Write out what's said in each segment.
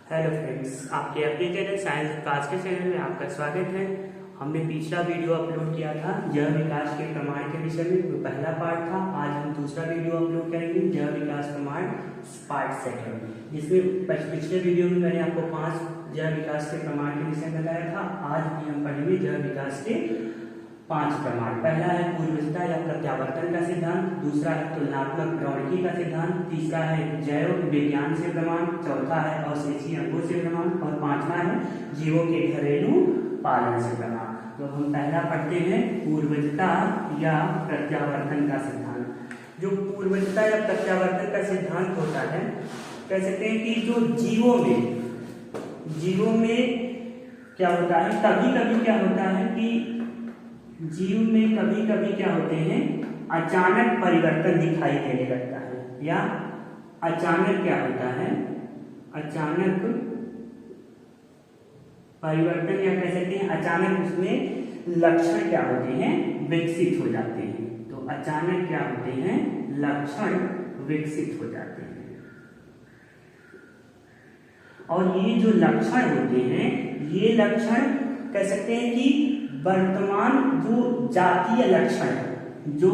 Hello friends, आपके अपने channel science विकास के चैनल में आपका स्वागत है। हमने पिछला वीडियो अपलोड किया था जैव विकास के प्रमाण के विषय में, वो पहला पार्ट था। आज हम दूसरा वीडियो अपलोड करेंगे जैव विकास प्रमाण पार्ट सेकंड, जिसमें पिछले वीडियो में मैंने आपको 5 जैव विकास के प्रमाण के विषय में बताया था। आज भी हम पढ़ेंगे जैव विकास के 5 प्रमाण। पहला है पूर्वजता या प्रत्यावर्तन का सिद्धांत, दूसरा है तुलनात्मक प्रवृत्ति का सिद्धांत, तीसरा है जैव विज्ञान से प्रमाण, चौथा है अवशेषीय अंगों से प्रमाण और पांचवा है जीवों के घरेलू पालन से प्रमाण। तो हम पहला पढ़ते हैं पूर्वजता या प्रत्यावर्तन का सिद्धांत। जो पूर्वजता या प्रत्यावर्तन का सिद्धांत होता है, कह सकते हैं कि जो जीवों में क्या होता है, कभी कभी क्या होता है कि जीव में कभी कभी क्या होते हैं, अचानक परिवर्तन दिखाई देने लगता है। या अचानक क्या होता है, अचानक परिवर्तन, या कह सकते हैं अचानक उसमें लक्षण क्या होते हैं, विकसित हो जाते हैं। तो अचानक क्या होते हैं, लक्षण विकसित हो जाते हैं। और ये जो लक्षण होते हैं, ये लक्षण कह सकते हैं कि वर्तमान जो जातीय लक्षण है, जो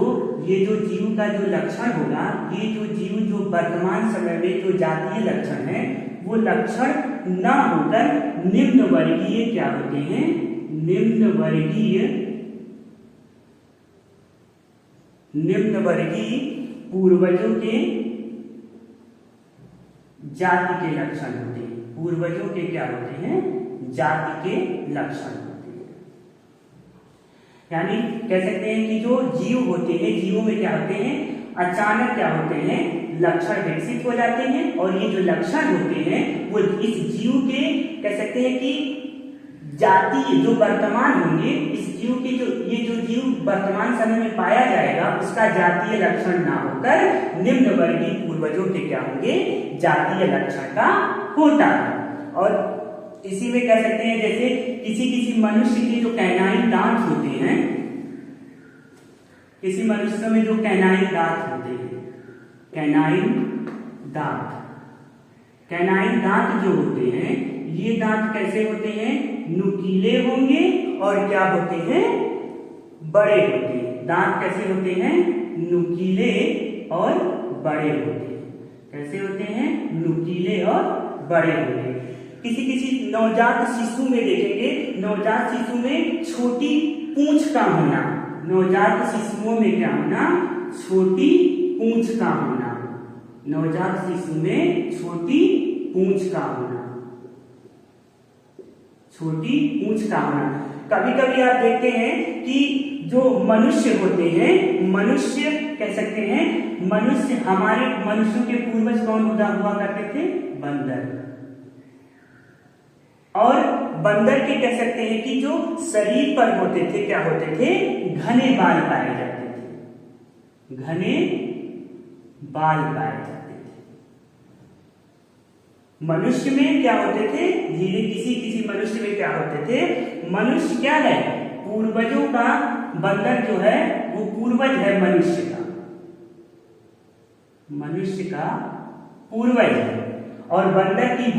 ये जो जीव का जो लक्षण होगा, ये जो जीव जो वर्तमान समय में जो जातीय लक्षण है, वो लक्षण न होकर निम्न वर्गीय क्या होते हैं, निम्न वर्गीय पूर्वजों के जाति के लक्षण होते हैं। पूर्वजों के क्या होते हैं, जाति के लक्षण होते हैं। यानी कह सकते हैं कि जो जीव होते हैं, जीवों में क्या होते हैं, अचानक क्या होते हैं, लक्षण विकसित हो जाते हैं। और ये जो लक्षण होते हैं वो इस जीव के कह सकते हैं कि जातीय जो वर्तमान होंगे, इस जीव के ये जो जीव वर्तमान समय में पाया जाएगा, उसका जातीय लक्षण ना होकर निम्न वर्गीय पूर्वजों के क्या होंगे, जातीय लक्षण का होता है। और इसी में कह सकते हैं जैसे किसी मनुष्य के जो कैनाइन दांत होते हैं, किसी मनुष्य में जो कैनाइन दांत होते हैं, कैनाइन दांत जो होते हैं, ये दांत कैसे होते हैं, नुकीले होंगे और क्या होते हैं, बड़े होते हैं। दांत कैसे होते हैं, नुकीले और बड़े होते हैं। कैसे होते हैं, नुकीले और बड़े होते हैं। किसी नवजात शिशु में देखेंगे, नवजात शिशु में छोटी पूंछ का होना, नवजात शिशुओं में क्या होना, छोटी पूंछ का होना, नवजात शिशु में छोटी पूंछ का होना, छोटी पूंछ का होना। कभी कभी आप देखते हैं कि जो मनुष्य होते हैं, मनुष्य कह सकते हैं, हमारे मनुष्यों के पूर्वज कौन हुआ करते थे, बंदर। और बंदर के कह सकते हैं कि जो शरीर पर होते थे, क्या होते थे, घने बाल पाए जाते थे, घने बाल पाए जाते थे। मनुष्य में क्या होते थे, धीरे किसी मनुष्य में क्या होते थे, मनुष्य क्या है, पूर्वजों का, बंदर जो है वो पूर्वज है मनुष्य का पूर्वज है। और बंदर के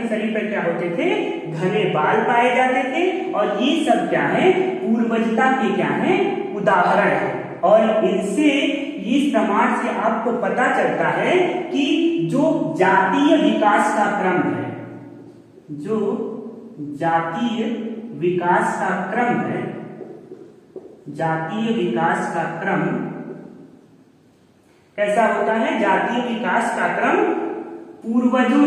शरीर पर क्या होते थे, घने बाल पाए जाते थे। और ये सब क्या है, पूर्वजता के क्या है, उदाहरण है। और इनसे, इस प्रमाण से आपको पता चलता है कि जो जातीय विकास का क्रम है, जो जातीय विकास का क्रम है, जातीय विकास का क्रम कैसा होता है, जातीय विकास का क्रम पूर्वजों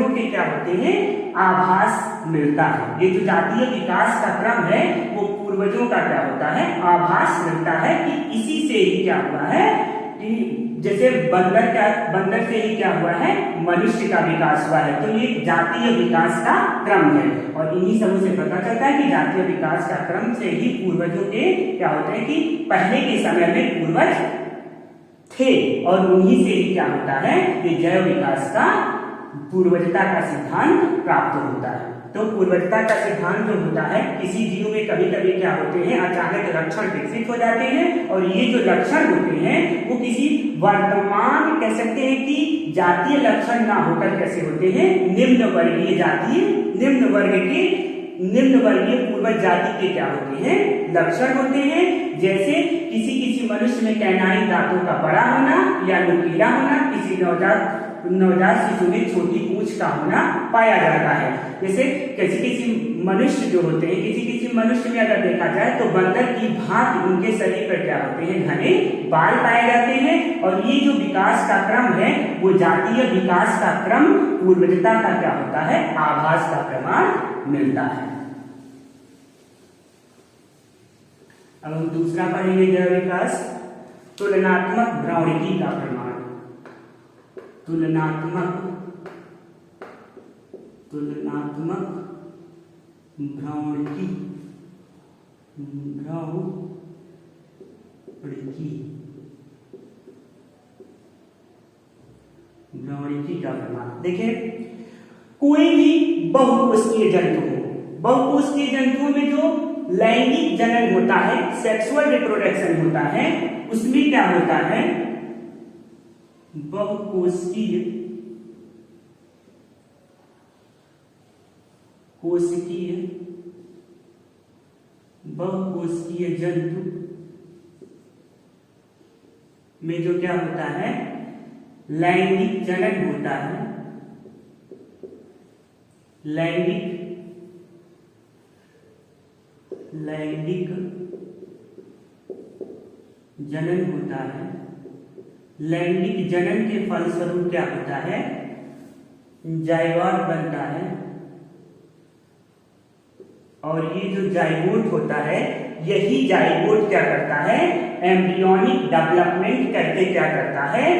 के क्या होते हैं, आभास मिलता है। ये जो जातीय विकास का क्रम है, वो पूर्वजों का क्या होता है, आभास मिलता है कि इसी से ही क्या हुआ है, कि जैसे बंदर से ही क्या हुआ है, मनुष्य का विकास हुआ है। तो ये जातीय विकास का क्रम है। और इन्हीं सबों से पता चलता है कि जातीय विकास का क्रम से ही पूर्वजों के क्या होते हैं, कि पहले के समय में पूर्वज थे, और उन्हीं से ही क्या होता है, ये जैव विकास का पूर्वजता का सिद्धांत प्राप्त होता है। तो पूर्वजता का सिद्धांत जो होता है, किसी जीव में कभी कभी क्या होते हैं, अचानक लक्षण विकसित हो जाते हैं और ये जो लक्षण होते हैं वो किसी वर्तमान कह सकते हैं कि जातीय लक्षण ना होकर कैसे होते हैं, निम्न वर्गीय जातीय, निम्न वर्गीय पूर्वज जाति के क्या होते हैं, लक्षण होते हैं। जैसे किसी मनुष्य में कैनाइन दांतों का बड़ा होना या नुकीला होना, किसी नवजात शिशु में छोटी पूंछ का होना पाया जाता है। जैसे किसी मनुष्य जो होते हैं, किसी मनुष्य में अगर देखा जाए तो बंदर की भांति उनके शरीर पर क्या होते हैं, घने बाल पाए जाते हैं। और ये जो विकास का क्रम है वो जातीय विकास का क्रम पूर्वजता का क्या होता है, आभास का प्रमाण मिलता है। अब हम दूसरा पढ़ेंगे जैव विकास, तुलनात्मक भ्राणिकी का प्रमाण। तुलनात्मक भ्राणिकी का प्रमाण। देखिए, कोई भी बहुकोषीय जंतु हो, बहुकोषीय जंतुओं में जो लैंगिक जनन होता है, सेक्सुअल रिप्रोडक्शन होता है, उसमें क्या होता है, बहुकोषीय जंतु में जो क्या होता है, लैंगिक जनन होता है, लैंगिक जनन होता है। लैंगिक जनन के फलस्वरूप क्या होता है, जायगोट बनता है। और ये जो जायगोट होता है, यही जायगोट क्या करता है, एम्ब्रियोनिक डेवलपमेंट करके क्या करता है,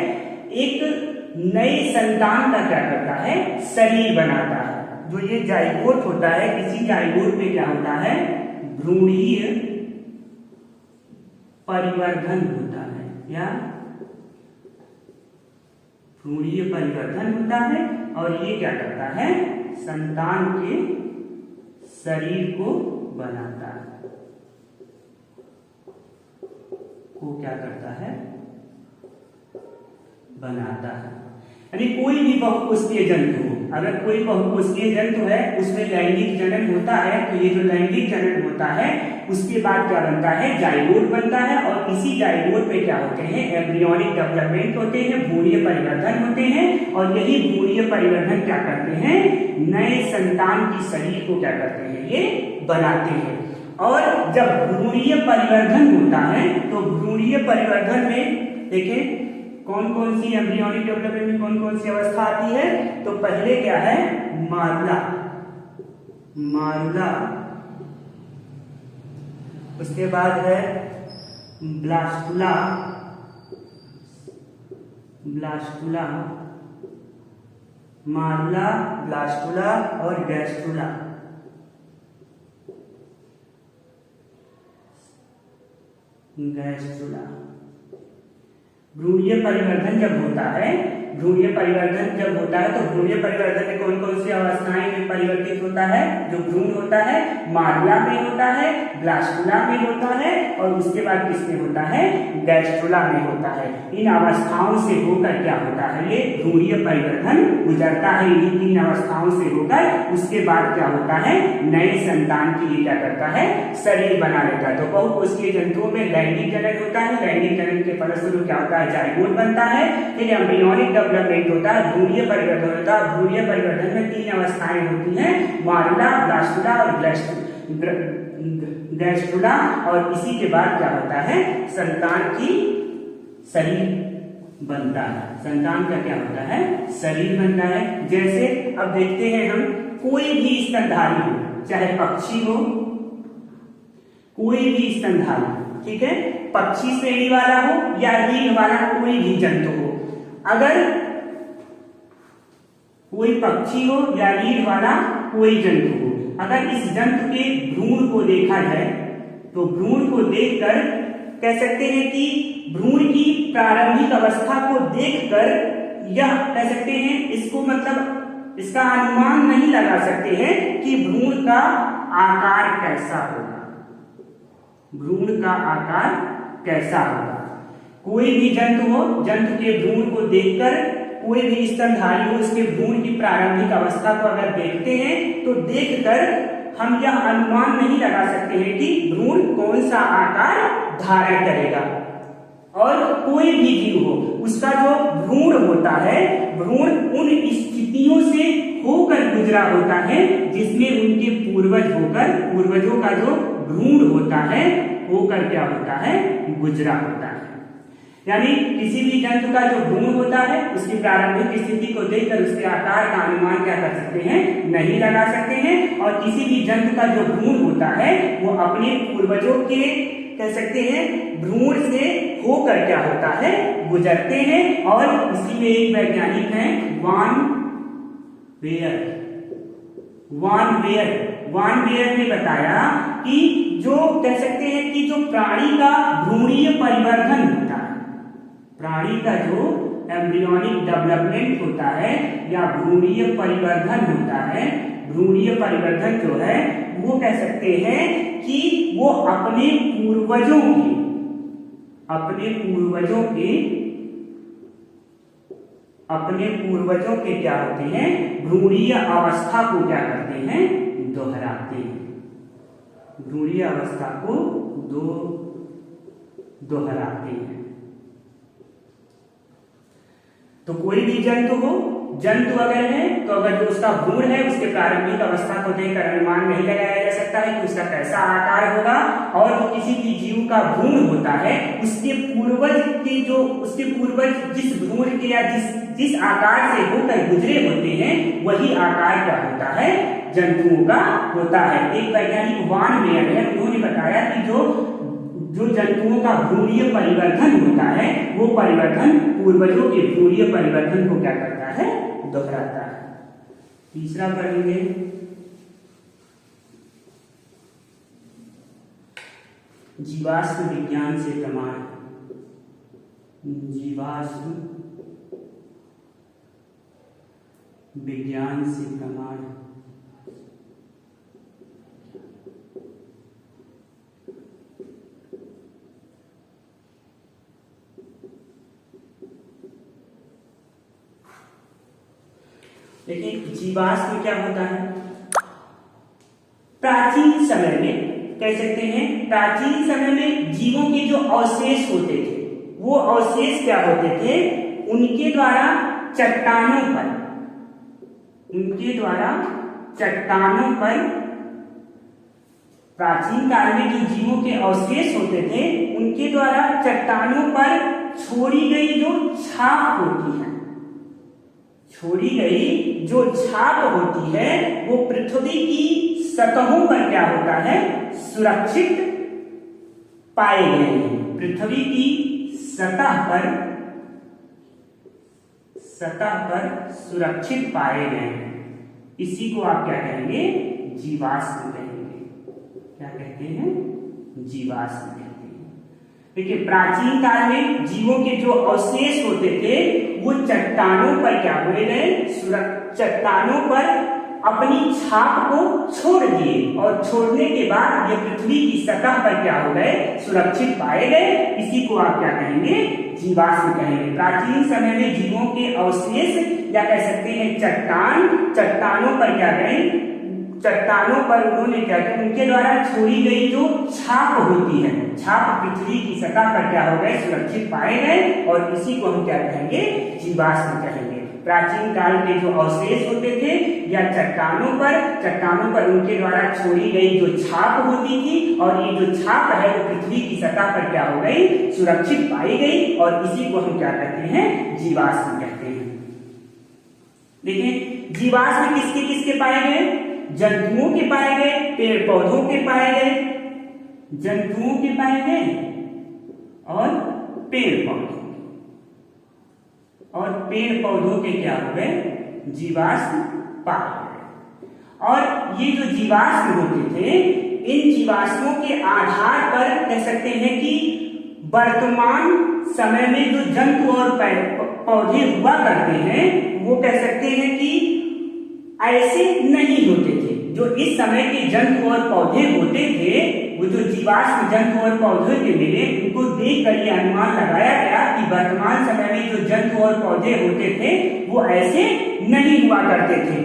एक नए संतान का क्या करता है, शरीर बनाता है। जो ये जायगोट होता है, इसी जायगोट में क्या होता है, भ्रूणीय परिवर्धन होता है, या भ्रूणीय परिवर्धन होता है। और ये क्या करता है, संतान के शरीर को बनाता है, क्या करता है, बनाता है। यानी कोई भी बहुकोषीय जंतु हो, अगर कोई बहुकोषीय जंतु है उसमें लैंगिक जनन होता है, तो ये जो लैंगिक जनन होता है उसके बाद क्या बनता है, जायगोट बनता है। और इसी जायगोट पे क्या होते हैं, एम्ब्रियोनिक डेवलपमेंट होते हैं, भ्रूणीय परिवर्धन होते हैं। और यही भ्रूणीय परिवर्धन क्या करते हैं, नए संतान की शरीर को क्या करते हैं, ये बनाते हैं। और जब भ्रूणीय परिवर्धन होता है तो भ्रूणीय परिवर्धन में देखिए कौन कौन सी एम्ब्रियोनिक डेवलपमेंट में कौन कौन सी अवस्था आती है। तो पहले क्या है, मारुला, उसके बाद है ब्लास्टुला, मारुला, ब्लास्टुला और गैस्ट्रुला। भ्रूणीय परिवर्धन जब होता है, तो भ्रूणीय परिवर्धन में कौन कौन सी अवस्थाएं में परिवर्तित होता है, जो भ्रूण होता है मारुला में होता है, ब्लास्टुला में होता है और उसके बाद किसमें होता है, गैस्ट्रुला में होता है। इन अवस्थाओं से होकर क्या होता है, ये भ्रूणीय परिवर्धन गुजरता है। इन तीन अवस्थाओं से होकर उसके बाद क्या होता है, नए संतान के लिए क्या करता है, शरीर बना लेता है। तो बहुकोषीय जंतुओं में लैंगिक जनन होता है, लैंगिक जनन के फलस्वरूप क्या होता है, जायगोट बनता है। फिर एम्ब्रियोनिक डेवलपमेंट होता है, भ्रूणीय परिवर्तन होता है। भ्रूणीय परिवर्तन में तीन अवस्थाएं होती हैं, मारुला, ब्लास्टुला और गैस्ट्रुला। और इसी के बाद क्या होता है, संतान की शरीर बनता है, संतान का क्या होता है, शरीर बनता है। जैसे अब देखते हैं हम, कोई भी स्तनधारी हो, चाहे पक्षी हो, कोई भी स्तनधारी, ठीक है, पक्षी श्रेणी वाला हो या रीढ़ वाला कोई भी जंतु हो, अगर कोई पक्षी हो या रीढ़ वाला कोई जंतु हो, अगर इस जंतु के भ्रूण को देखा जाए तो भ्रूण को देखकर कह सकते हैं कि भ्रूण की प्रारंभिक अवस्था को देखकर यह कह सकते हैं, इसको मतलब इसका अनुमान नहीं लगा सकते हैं कि भ्रूण का आकार कैसा होगा, भ्रूण का आकार कैसा होगा। कोई भी जंतु हो, जंतु के भ्रूण को देखकर कोई भी स्तनधारी हो उसके भ्रूण की प्रारंभिक अवस्था को अगर देखते हैं तो देखकर हम यह अनुमान नहीं लगा सकते हैं कि भ्रूण कौन सा आकार धारण करेगा। और कोई भी जीव हो उसका जो भ्रूण होता है, भ्रूण उन स्थितियों से होकर गुजरा होता है जिसमें उनके पूर्वज होकर, पूर्वजों का जो भ्रूण होता है होकर क्या होता है, गुजरा होता है। यानी किसी भी जंतु का जो भ्रूण होता है उसकी प्रारंभिक स्थिति को देखकर उसके आकार का अनुमान क्या कर सकते हैं, नहीं लगा सकते हैं। और किसी भी जंतु का जो भ्रूण होता है वो अपने पूर्वजों के कह सकते हैं भ्रूण से होकर क्या होता है, गुजरते हैं। और इसी में एक वैज्ञानिक है वान वेयर ने बताया कि जो कह सकते हैं कि जो प्राणी का भ्रूणीय परिवर्धन होता है, प्राणी का जो एम्ब्रियोनिक डेवलपमेंट होता है या भ्रूणीय परिवर्धन होता है, भ्रूणीय परिवर्धन जो है वो कह सकते हैं कि वो अपने पूर्वजों के क्या होते हैं, भ्रूणीय अवस्था को क्या करते हैं, दोहराते हैं, भ्रूणीय अवस्था को दोहराते हैं। तो कोई भी जंतु अगर है तो अगर जो उसका भ्रूण है उसके प्रारंभिक अवस्था को देखकर अनुमान नहीं लगाया जा सकता है कि उसका कैसा आकार होगा। और जो किसी भी जीव का भ्रूण होता है उसके पूर्वज जिस भ्रूण के या जिस आकार से होकर गुजरे होते हैं वही आकार क्या होता है, जंतुओं का होता है। एक वैज्ञानिक वान वेयर है, उन्होंने बताया कि जो जंतुओं का भ्रूणीय परिवर्धन होता है वो परिवर्धन पूर्वजों के भ्रूणीय परिवर्धन को क्या करता है, दोहराता है। तीसरा पढ़ेंगे जीवाश्म विज्ञान से प्रमाण, जीवाश्म विज्ञान से प्रमाण। देखिए जीवाश्म क्या होता है, प्राचीन समय में कह सकते हैं, प्राचीन समय में जीवों के जो अवशेष होते थे वो अवशेष क्या होते थे, उनके द्वारा चट्टानों पर प्राचीन काल में जो जीवों के अवशेष होते थे उनके द्वारा चट्टानों पर छोड़ी गई जो छाप होती है, वो पृथ्वी की सतहों पर क्या होता है, सुरक्षित पाए गए हैं। पृथ्वी की सतह पर सुरक्षित पाए गए हैं। इसी को आप क्या कहेंगे, जीवाश्म कहेंगे। क्या कहते हैं, जीवाश्म कहते हैं। देखिए प्राचीन काल में जीवों के जो अवशेष होते थे वो चट्टानों पर क्या हुए गए, चट्टानों पर अपनी छाप को छोड़ दिए और छोड़ने के बाद ये पृथ्वी की सतह पर क्या हो गए, सुरक्षित पाए गए। इसी को आप क्या कहेंगे, जीवाश्म कहेंगे। प्राचीन समय में जीवों के अवशेष या कह सकते हैं चट्टानों पर क्या गए, चट्टानों पर उन्होंने क्या किया, उनके द्वारा छोड़ी गई जो छाप होती है, छाप पृथ्वी की सतह पर क्या हो गए, सुरक्षित पाए गए। और इसी को हम क्या कहेंगे, जीवाश्म कहेंगे। प्राचीन काल के जो अवशेष होते थे या चट्टानों पर उनके द्वारा छोड़ी गई जो छाप होती थी और ये जो छाप है वो पृथ्वी की सतह पर क्या हो गई, सुरक्षित पाई गई। और इसी को हम क्या कहते हैं, जीवाश्म कहते हैं। देखिए जीवाश्म किसके पाए गए, जंतुओं के पाए गए, पेड़ पौधों के पाए गए, जंतुओं के पाए गए और पेड़ पौधों के क्या हो गए, जीवाश्म पाए गए। और ये जो जीवाश्म होते थे, इन जीवाश्मों के आधार पर कह सकते हैं कि वर्तमान समय में जो जंतु और पौधे हुआ करते हैं वो कह सकते हैं कि ऐसे नहीं होते थे। जो इस समय के जंतु और पौधे होते थे, वो जो जीवाश्म जंतु और पौधे के मिले, उनको देखकर ये अनुमान लगाया गया कि वर्तमान समय में जो जंतु और पौधे होते थे वो ऐसे नहीं हुआ करते थे।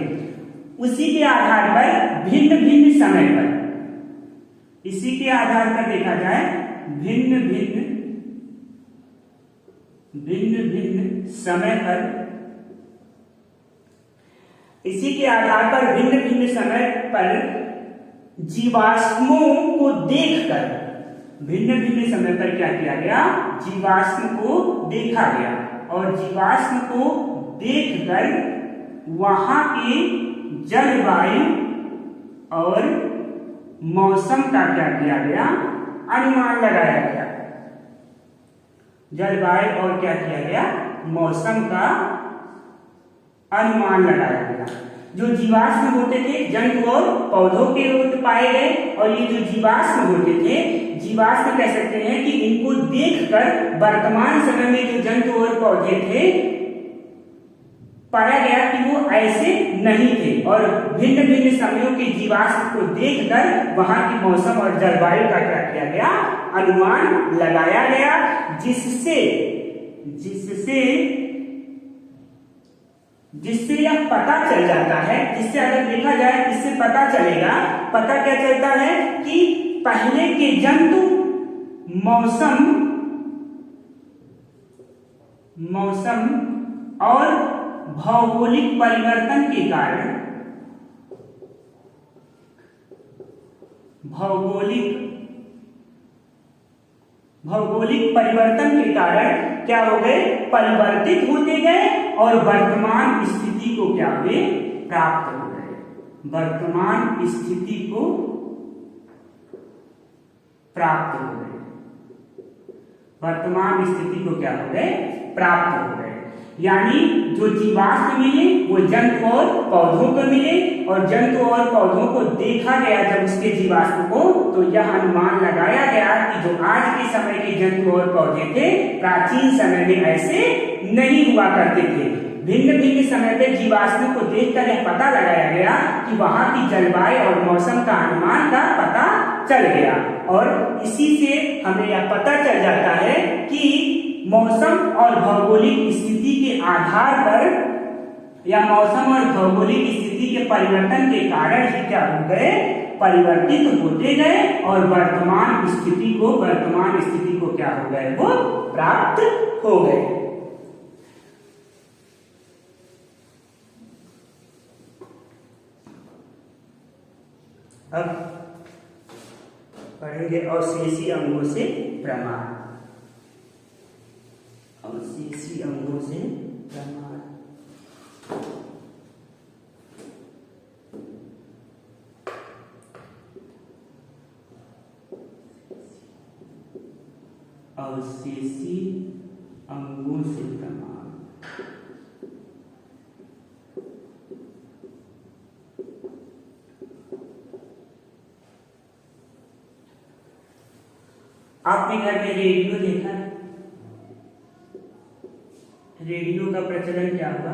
उसी के आधार पर भिन्न भिन्न समय पर, इसी के आधार पर देखा जाए भिन्न भिन्न समय पर, इसी के आधार पर भिन्न भिन्न समय पर जीवाश्मों को देखकर, भिन्न भिन्न समय पर क्या किया गया, जीवाश्म को देखा गया और जीवाश्म को देखकर वहां के जलवायु और मौसम का क्या किया गया, अनुमान लगाया गया। जलवायु और क्या किया गया, मौसम का अनुमान लगाया गया। जो जीवाश्म होते थे जंतु और पौधों के रूप पाए गए, और ये जो जीवाश्म होते थे, जीवाश्म कह सकते हैं कि इनको देखकर वर्तमान समय में जो जंतु और पौधे थे पाया गया कि वो ऐसे नहीं थे, और भिन्न भिन्न समयों के जीवाश्म को देखकर वहां की मौसम और जलवायु का क्या किया गया, अनुमान लगाया गया, जिससे यह पता चल जाता है, जिससे अगर देखा जाए इससे पता चलेगा, पता क्या चलता है कि पहले के जंतु मौसम और भौगोलिक परिवर्तन के कारण, भौगोलिक परिवर्तन के कारण क्या हो गए, परिवर्तित होते गए और वर्तमान स्थिति को क्या हुए, प्राप्त हो गए। वर्तमान स्थिति को प्राप्त हो गए, वर्तमान स्थिति को क्या हो गए, प्राप्त हो गए। यानी जो जीवाश्म मिले वो जंतु और पौधों को मिले, और जंतु और पौधों को देखा गया जब उसके जीवाश्म को, तो यह अनुमान लगाया गया कि जो आज के समय के जंतु और पौधे थे प्राचीन समय में ऐसे नहीं हुआ करते थे। भिन्न भिन्न समय पे जीवाश्मों को देखकर यह पता लगाया गया कि वहां की जलवायु और मौसम का अनुमान का पता चल गया, और इसी से हमें यह पता चल जाता है कि मौसम और भौगोलिक स्थिति के आधार पर, या मौसम और भौगोलिक स्थिति के परिवर्तन के कारण ही क्या हो गए, परिवर्तित होते गए और वर्तमान स्थिति को क्या हो गए, वो प्राप्त हो गए। अब पढ़ेंगे अवशेषी अंगों से प्रमाण। अवशेषी अंगों से प्रमाण। अवशेषी अंगों से प्रमाण। आपने घर में रेडियो देखा है? रेडियो का प्रचलन क्या हुआ,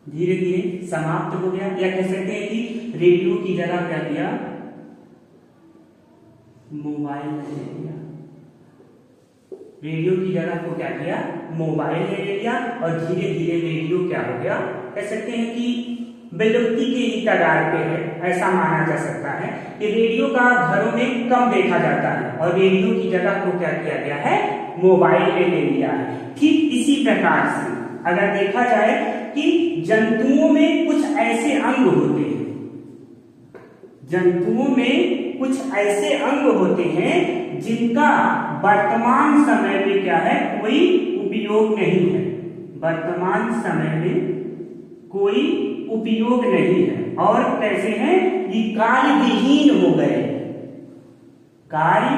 धीरे धीरे समाप्त हो गया, या कह सकते हैं कि रेडियो की जगह क्या किया, मोबाइल ने ले लिया। रेडियो की जगह को क्या किया, मोबाइल ने ले लिया, और धीरे धीरे रेडियो क्या हो गया, कह सकते हैं कि विलुप्ति के ही कगार पे है। ऐसा माना जा सकता है कि रेडियो का घरों में कम देखा जाता है, और रेडियो की जगह को क्या किया गया है, मोबाइल ने ले लिया है। ठीक इसी प्रकार से अगर देखा जाए कि जंतुओं में कुछ ऐसे अंग होते हैं, जंतुओं में कुछ ऐसे अंग होते हैं जिनका वर्तमान समय में क्या है, कोई उपयोग नहीं है। वर्तमान समय में कोई उपयोग नहीं है, और कैसे हैं, ये कार्य विहीन हो गए, कार्य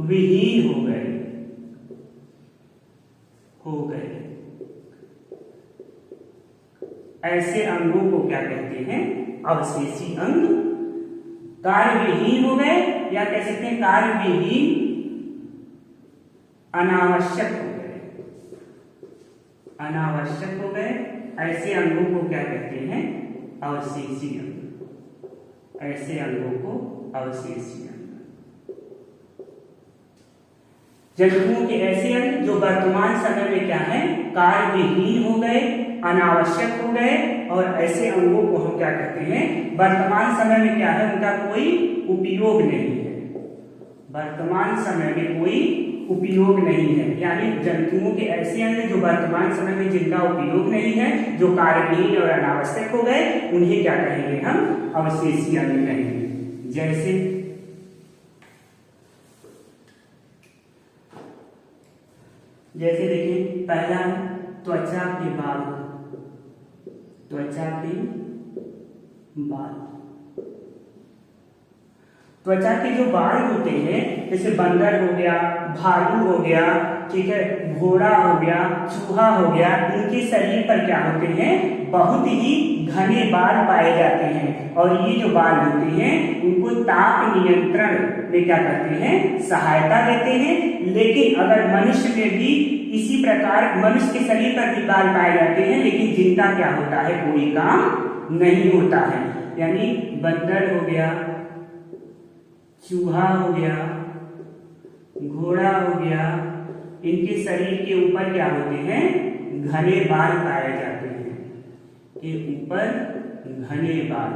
विहीन हो गए। ऐसे अंगों को क्या कहते हैं, अवशेषी अंग। कार्य विहीन हो गए, या कह सकते हैं कार्य विहीन अनावश्यक हो गए, अनावश्यक हो गए। ऐसे अंगों को क्या कहते हैं? अवशेषी अंग। ऐसे अंगों को अवशेषी अंग। जंतुओं के ऐसे अंग जो वर्तमान समय में क्या है? कार्यविहीन हो गए, अनावश्यक हो गए, और ऐसे अंगों को हम क्या कहते हैं? वर्तमान समय में क्या है? उनका कोई उपयोग नहीं है। वर्तमान समय में कोई उपयोग नहीं है, यानी जंतुओं के ऐसे अंग जो वर्तमान समय में जिनका उपयोग नहीं है, जो कार्यविहीन और अनावश्यक हो गए, उन्हें क्या कहेंगे? हम अवशेषी अंग कहेंगे। जैसे देखिए, पहला त्वचा के बाल। त्वचा के बाल, त्वचा के जो बाल होते हैं, जैसे बंदर हो गया, भालू हो गया, ठीक है, घोड़ा हो गया, चूहा हो गया, इनके शरीर पर क्या होते हैं? बहुत ही घने बाल पाए जाते हैं, और ये जो बाल होते हैं उनको ताप नियंत्रण में क्या करते हैं? सहायता देते हैं। लेकिन अगर मनुष्य में भी इसी प्रकार मनुष्य के शरीर पर भी बाल पाए जाते हैं, लेकिन जिनका क्या होता है? कोई काम नहीं होता है। यानी बंदर हो गया, चूहा हो गया, घोड़ा हो गया, इनके शरीर के ऊपर क्या होते हैं? घने बाल पाए जाते हैं, के ऊपर घने बाल।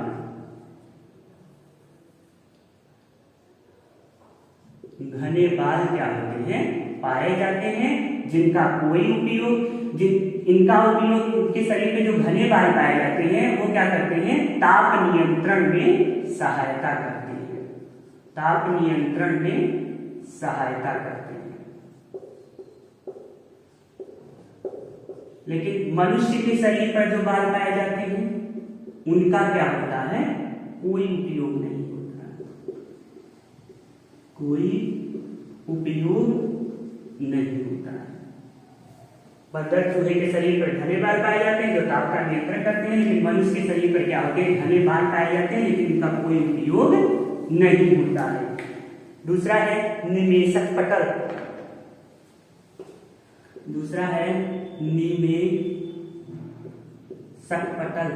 घने बाल क्या होते हैं? पाए जाते हैं, जिनका कोई उपयोग, इनका उपयोग, इनके शरीर में जो घने बाल पाए जाते हैं वो क्या करते हैं? ताप नियंत्रण में सहायता करते हैं। ताप नियंत्रण में सहायता करते हैं। लेकिन मनुष्य के शरीर पर जो बाल पाए जाते हैं उनका क्या होता है? कोई उपयोग नहीं होता, कोई उपयोग नहीं होता है। बंदर चूहे के शरीर पर घने बाल पाए जाते हैं जो ताप का नियंत्रण करते हैं, लेकिन मनुष्य के शरीर पर क्या होते हैं? घने बाल पाए जाते हैं, लेकिन इनका कोई उपयोग नहीं होता है। दूसरा है निमेषक पटल। दूसरा है निमेषक पटल।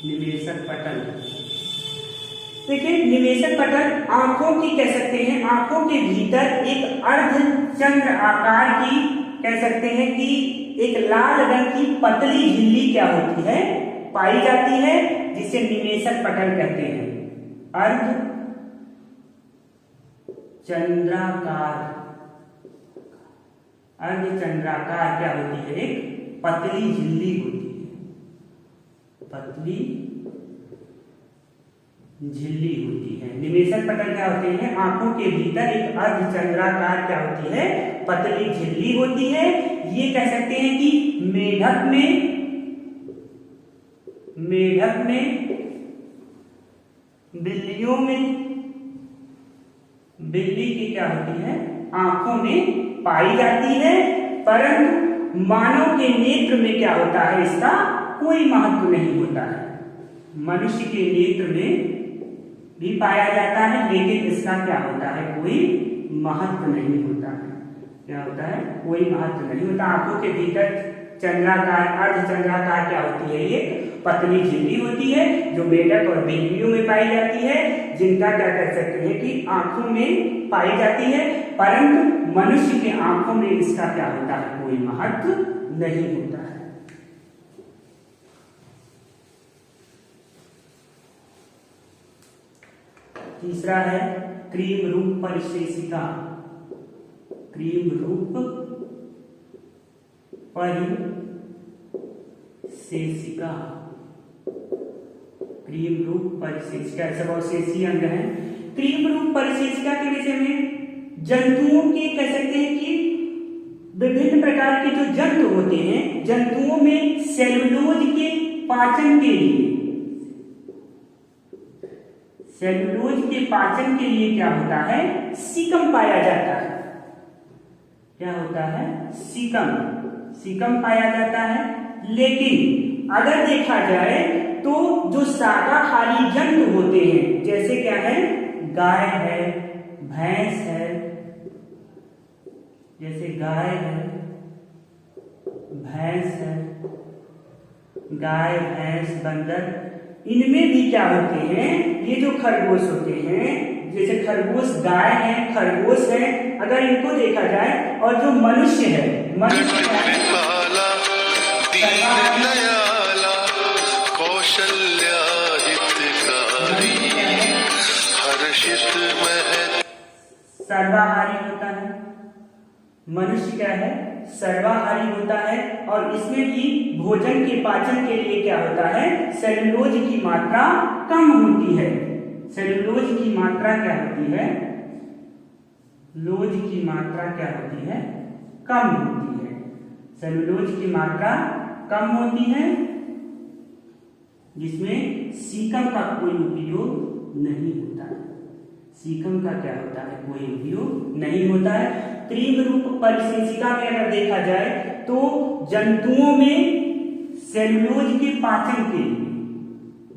निमेषक पटल, देखिए, निमेषक पटल आंखों की कह सकते हैं, आंखों के भीतर एक अर्धचंद्र आकार की कह सकते हैं कि एक लाल रंग की पतली झिल्ली क्या होती है? पाई जाती है, जिसे निमेषक पटल कहते हैं। अर्धचंद्राकार क्या होती है? एक पतली झिल्ली होती है, पतली झिल्ली होती है। निमेषक पटल क्या होते हैं? आंखों के भीतर एक अर्धचंद्राकार क्या होती है? पतली झिल्ली होती है। ये कह सकते हैं कि मेढक में, बिल्लियों में, बिल्ली की क्या होती है? आंखों में पाई जाती है, परंतु मानव के नेत्र में क्या होता है? इसका कोई महत्व नहीं होता है। मनुष्य के नेत्र में भी पाया जाता है, लेकिन इसका क्या होता है? कोई महत्व नहीं होता है। क्या होता है? कोई महत्व नहीं होता। आंखों के भीतर चंद्राकार, अर्धचंद्राकार क्या होती है? ये पतली झिल्ली होती है, जो मेढक और बिल्लियों में पाई जाती है, जिनका क्या कर सकते हैं कि आंखों में पाई जाती है, परंतु मनुष्य के आंखों में इसका क्या होता है? कोई महत्व नहीं होता है। तीसरा है क्रीम रूप परिशेषिका। क्रीम रूप परिशेषिका, क्रीम रूप परिशेषिका, ऐसा बहुत शेषी अंग है। क्रीम रूप परिशेषिका के विषय में जंतुओं के कह सकते हैं कि विभिन्न प्रकार के जो जंतु होते हैं, जंतुओं में सेलुलोज के पाचन के लिए, सेलुलोज के पाचन के लिए क्या होता है? सीकम पाया जाता है। क्या होता है? सीकम पाया जाता है। लेकिन अगर देखा जाए तो जो शाकाहारी जंतु होते हैं, जैसे क्या है? गाय है, भैंस है, जैसे गाय है, भैंस है, गाय भैंस बंदर, इनमें भी क्या होते हैं, ये जो खरगोश होते हैं, जैसे खरगोश गाय है, खरगोश है, अगर इनको देखा जाए, और जो मनुष्य है, मनुष्य सर्वाहारी होता है। मनुष्य क्या है, सर्वाहारी होता है, और इसमें भी भोजन के पाचन के लिए क्या होता है, सेलुलोज की मात्रा कम होती है। सेलुलोज की मात्रा क्या होती है, लोज की मात्रा क्या होती है, कम होती है। सेलुलोज की मात्रा कम होती है, जिसमें सीकम का कोई उपयोग नहीं होता है। सीकम का क्या होता है, कोई उपयोग नहीं होता है। त्रिम रूप परिशिष्टिका में अगर देखा जाए तो जंतुओं में सेलुलोज के पाचन के लिए,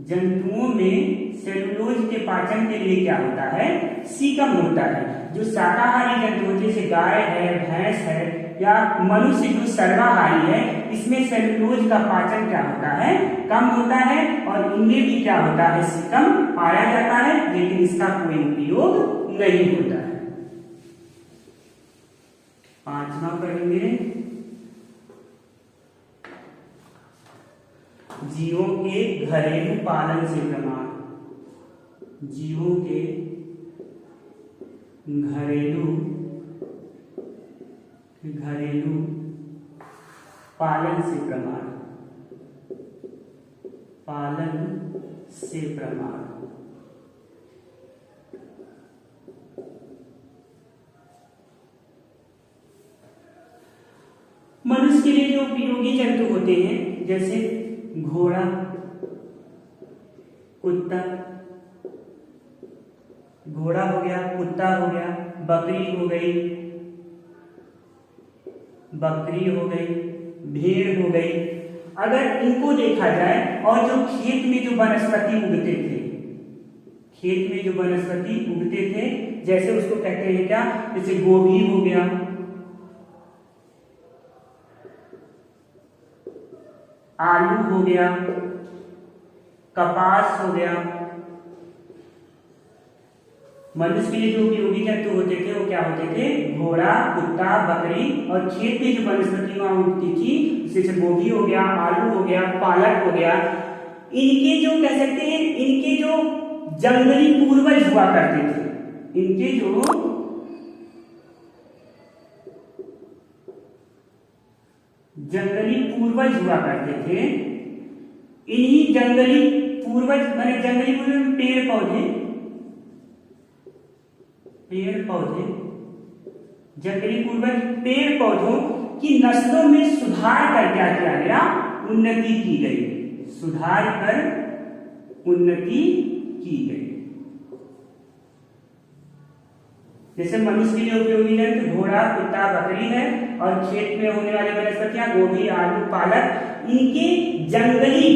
जंतुओं में सेलुलोज के पाचन के लिए क्या होता है, सीकम होता है। जो शाकाहारी जंतु जैसे गाय है, भैंस है, या मनुष्य जो सर्वाहारी है, इसमें सेलुलोज का पाचन क्या होता है, कम होता है, और इनमें भी क्या होता है, सीकम पाया जाता है, लेकिन इसका कोई उपयोग नहीं होता है। पांचवा पढ़ेंगे, जीवों के घरेलू पालन से प्रमाण। जीवों के घरेलू पालन से प्रमाण, पालन से प्रमाण। मनुष्य के लिए जो उपयोगी जंतु होते हैं, जैसे घोड़ा, कुत्ता, घोड़ा हो गया, कुत्ता हो गया, बकरी हो गई, भेड़ हो गई। अगर इनको देखा जाए, और जो खेत में जो वनस्पति उगते थे, खेत में जो वनस्पति उगते थे, जैसे उसको कहते हैं क्या, जैसे गोभी हो गया, आलू हो गया, कपास हो गया। मनुष्य के लिए जो उपयोगी जंतु होते थे वो क्या होते थे, घोड़ा, कुत्ता, बकरी, और खेत में जो वनस्पति वहां उगती थी, जैसे गोभी हो गया, आलू हो गया, पालक हो गया। इनके जो कह सकते हैं, इनके जो जंगली पूर्वज हुआ करते थे, इनके जो जंगली पूर्वज हुआ करते थे, इन्हीं जंगली पूर्वज माने जंगली पूर्वज पेड़ पौधे, जंगली पूर्वज पेड़ पौधों की नस्लों में सुधार कर क्या किया गया, उन्नति की गई, सुधार कर उन्नति की गई। जैसे मनुष्य के लिए उपयोगी जंतु घोड़ा, कुत्ता, बकरी है, और खेत में होने वाले वनस्पतियां गोभी, आलू, पालक, इनके जंगली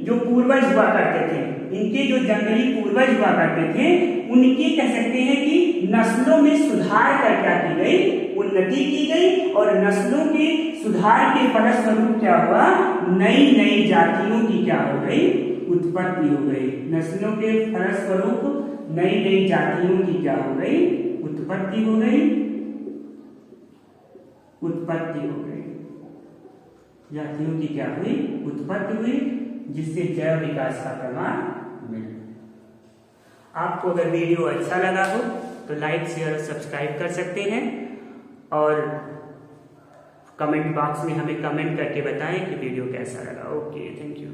जो पूर्वज हुआ करते थे, इनके जो जंगली पूर्वज हुआ करते थे, उनके कह सकते हैं कि नस्लों में सुधार कर क्या की गई, उन्नति की गई, और नस्लों के सुधार के फलस्वरूप क्या हुआ, नई नई जातियों की क्या हो गई, उत्पत्ति हो गई। नस्लों के फलस्वरूप नई नई जातियों की क्या हो गई, उत्पत्ति हो गई, जातियों की क्या हुई, उत्पत्ति हुई, जिससे जैव विकास का प्रमाण मिला। आपको अगर वीडियो अच्छा लगा हो तो लाइक, शेयर और सब्सक्राइब कर सकते हैं, और कमेंट बॉक्स में हमें कमेंट करके बताएं कि वीडियो कैसा लगा। Okay, thank you.